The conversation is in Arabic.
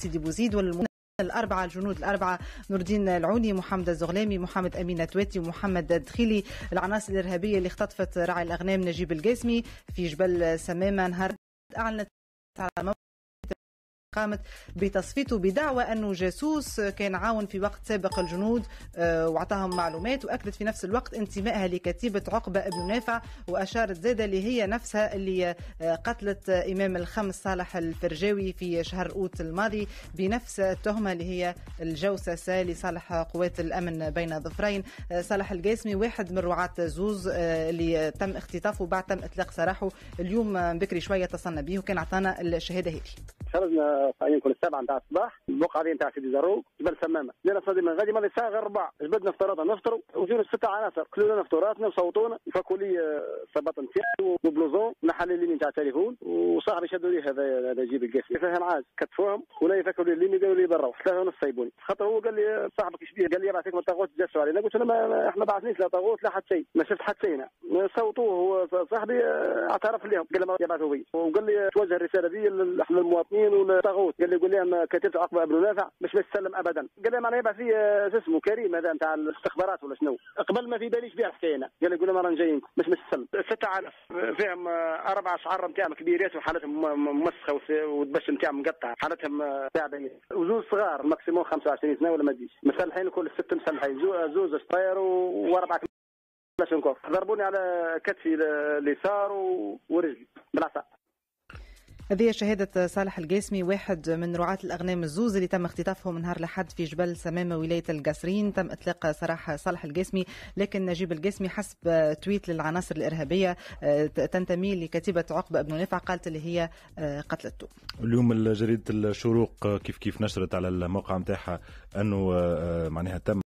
سيدي بوزيد، الأربعة الجنود الأربعة نور الدين العوني، محمد الزغلامي، محمد أمين التواتي، ومحمد الدخيلي. العناصر الإرهابية اللي اختطفت راعي الأغنام نجيب القاسمي في جبل سمامة نهار أعلنت على قامت بتصفيته بدعوى أنه جاسوس كان عاون في وقت سابق الجنود واعطاهم معلومات، وأكدت في نفس الوقت انتمائها لكتيبة عقبة ابن نافع، وأشارت زادة اللي هي نفسها اللي قتلت إمام الخمس صالح الفرجاوي في شهر أوت الماضي بنفس التهمة اللي هي الجوسسة لصالح قوات الأمن بين ظفرين. صالح القاسمي واحد من رعاة زوز اللي تم اختطافه بعد تم إطلاق سراحه اليوم بكري شوية اتصلنا به وكان عطانا الشهادة هذه. خرجنا يمكن السبعة نتاع الصباح البقعة هذه نتاع سيدي زروق جبل سمامة، جينا صدي من غادي ماضي ساعة غير 4 جبدنا فطوراتنا نفطروا وجونا 6 عناصر كلوا لنا فطوراتنا وصوتونا يفكوا لي صباط نتاعي وبلوزون نحل لي اليمين تاع التليفون وصاحبي شدوا لي هذا يجيب القاسي فهم عاج كتفوهم ولا يفكروا لي اليمين قالوا لي برا 3:30 صيبوني خاطر هو قال لي صاحبك ايش بيه قال لي بعثك من طاغوت تجسوا علينا قلت له ما احنا بعثنيش لا طاغوت لا حتى شيء ما شفت حتى شيء صوتوه هو صاحبي اعترف لهم قال ما يبعثوا بي وقال لي توجه الرساله دي للمواطنين والطاغوت قال لهم كتبت عقبه ابن نافع مش تسلم ابدا قال لهم انا يبعث فيه اسمه كريم هذا نتاع الاستخبارات ولا شنو قبل ما في باليش بيع حكاينا قال لي لهم رانا جايين مش تسلم 6000 فيهم 4 شعر نتاعهم كبيرات وحالتهم ممسخه والدبش نتاعهم مقطع حالتهم تعبانه وزوز صغار ماكسيموم 25 سنه ولا ما تجيش مسلحين كل 6 مسلحين زوز سطاير و4 كلاشنكوف ضربوني على كتفي اليسار ورجلي بالعصا. هذه شهادة صالح القاسمي واحد من رعاة الأغنام الزوز اللي تم اختطافهم نهار الأحد في جبل سمامة ولاية القصرين. تم إطلاق سراح صالح القاسمي، لكن نجيب القاسمي حسب تويت للعناصر الإرهابية تنتمي لكتيبة عقبة ابن نافع قالت اللي هي قتلته. اليوم جريدة الشروق كيف نشرت على الموقع متاعها أنه معناها تم